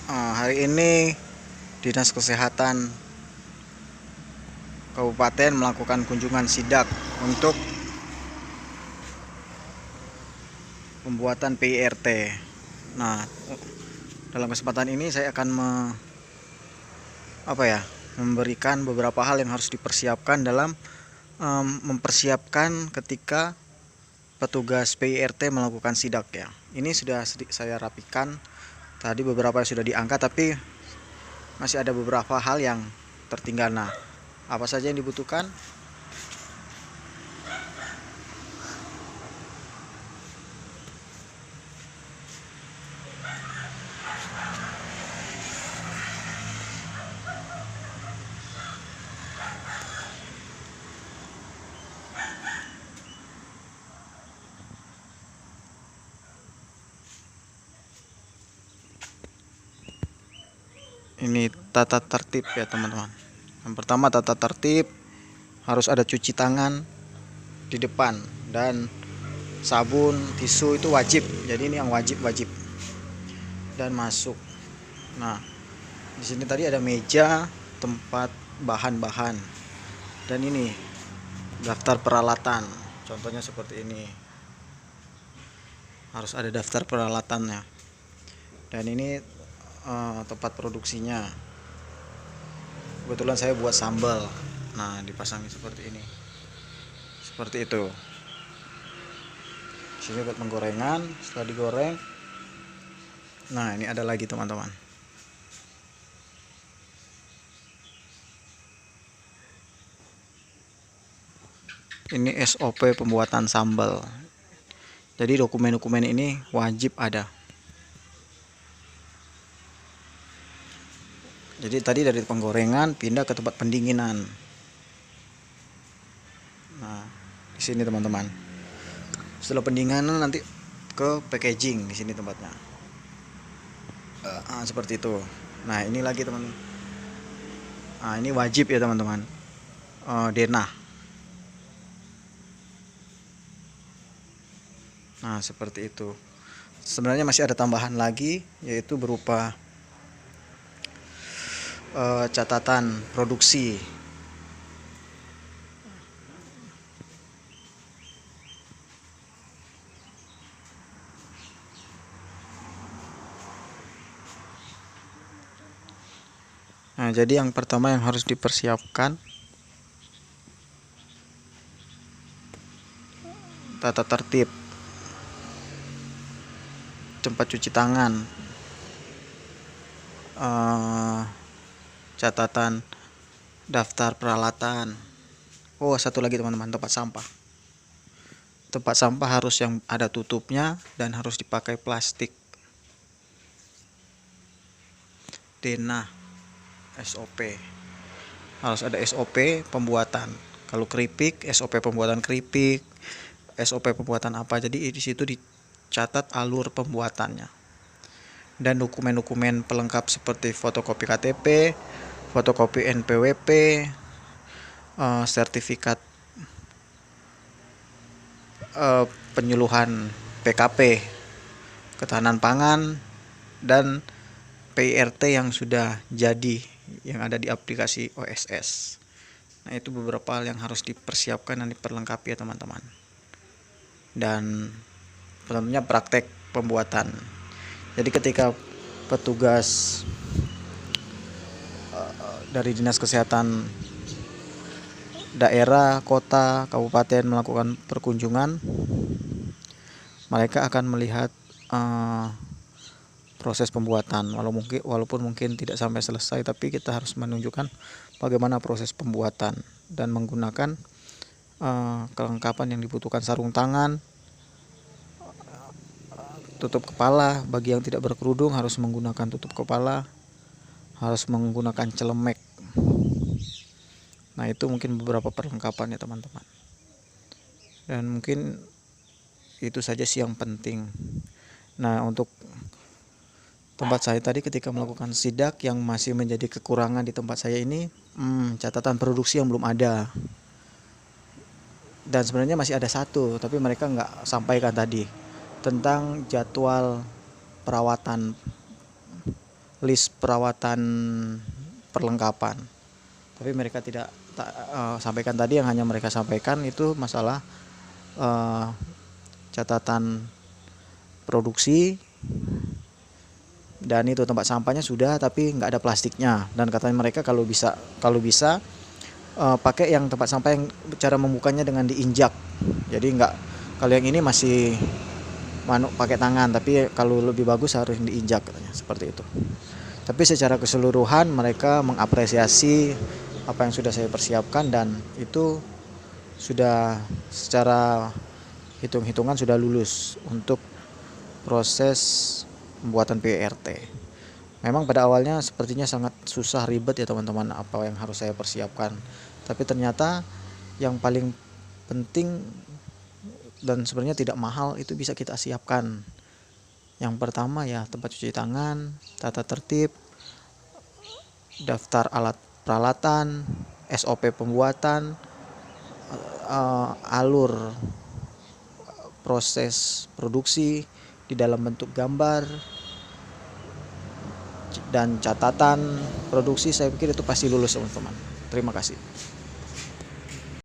Hari ini Dinas Kesehatan Kabupaten melakukan kunjungan sidak untuk pembuatan PIRT. Nah, dalam kesempatan ini saya akan memberikan beberapa hal yang harus dipersiapkan dalam mempersiapkan ketika petugas PIRT melakukan sidak ya. Ini sudah saya rapikan. Tadi beberapa sudah diangkat, tapi masih ada beberapa hal yang tertinggal. Nah, apa saja yang dibutuhkan? Ini tata tertib ya teman-teman. Yang pertama, tata tertib, harus ada cuci tangan di depan dan sabun, tisu itu wajib. Jadi ini yang wajib dan masuk. Nah, di sini tadi ada meja, tempat bahan-bahan, dan ini daftar peralatan. Contohnya seperti ini, harus ada daftar peralatannya. Dan ini tempat produksinya. Kebetulan saya buat sambal. Nah, dipasangin seperti ini. Seperti itu. Sini buat penggorengan. Setelah digoreng, nah ini ada lagi teman-teman. Ini SOP pembuatan sambal. Jadi dokumen-dokumen ini wajib ada. Jadi tadi dari penggorengan pindah ke tempat pendinginan. Nah, di sini teman-teman. Setelah pendinginan nanti ke packaging, di sini tempatnya. Seperti itu. Nah, ini lagi teman-teman. Nah, ini wajib ya teman-teman. Denah. Nah, seperti itu. Sebenarnya masih ada tambahan lagi, yaitu berupa catatan produksi. Nah, jadi yang pertama yang harus dipersiapkan tata tertib, tempat cuci tangan, catatan daftar peralatan. Oh, satu lagi teman-teman, tempat sampah. Tempat sampah harus yang ada tutupnya dan harus dipakai plastik. Denah, SOP. Harus ada SOP pembuatan. Kalau keripik, SOP pembuatan keripik, SOP pembuatan apa. Jadi di situ dicatat alur pembuatannya. Dan dokumen-dokumen pelengkap seperti fotokopi KTP, fotokopi NPWP, sertifikat penyuluhan PKP, ketahanan pangan, dan PIRT yang sudah jadi, yang ada di aplikasi OSS. Nah, itu beberapa hal yang harus dipersiapkan dan diperlengkapi ya teman-teman. Dan tentunya praktek pembuatan. Jadi ketika petugas dari Dinas Kesehatan daerah, kota, kabupaten melakukan perkunjungan, mereka akan melihat proses pembuatan. Walaupun mungkin tidak sampai selesai, tapi kita harus menunjukkan bagaimana proses pembuatan dan menggunakan kelengkapan yang dibutuhkan: sarung tangan, tutup kepala. Bagi yang tidak berkerudung harus menggunakan tutup kepala, harus menggunakan celemek. Nah, itu mungkin beberapa perlengkapan ya teman-teman. Dan mungkin itu saja sih yang penting. Nah, untuk tempat saya tadi ketika melakukan sidak, yang masih menjadi kekurangan di tempat saya ini catatan produksi yang belum ada. Dan sebenarnya masih ada satu, tapi mereka nggak sampaikan tadi, tentang jadwal perawatan list perawatan perlengkapan. Tapi mereka tidak sampaikan tadi, yang hanya mereka sampaikan itu masalah catatan produksi, dan itu tempat sampahnya sudah tapi nggak ada plastiknya. Dan katanya mereka kalau bisa pakai yang tempat sampah yang cara membukanya dengan diinjak. Jadi nggak, kalau yang ini masih pakai tangan, tapi kalau lebih bagus harus diinjak katanya, seperti itu. Tapi secara keseluruhan mereka mengapresiasi apa yang sudah saya persiapkan, dan itu sudah secara hitung-hitungan sudah lulus untuk proses pembuatan PRT. Memang pada awalnya sepertinya sangat susah, ribet ya teman-teman, apa yang harus saya persiapkan. Tapi ternyata yang paling penting dan sebenarnya tidak mahal itu bisa kita siapkan. Yang pertama ya tempat cuci tangan, tata tertib, daftar alat peralatan, SOP pembuatan, alur proses produksi di dalam bentuk gambar dan catatan produksi. Saya pikir itu pasti lulus teman-teman. Terima kasih.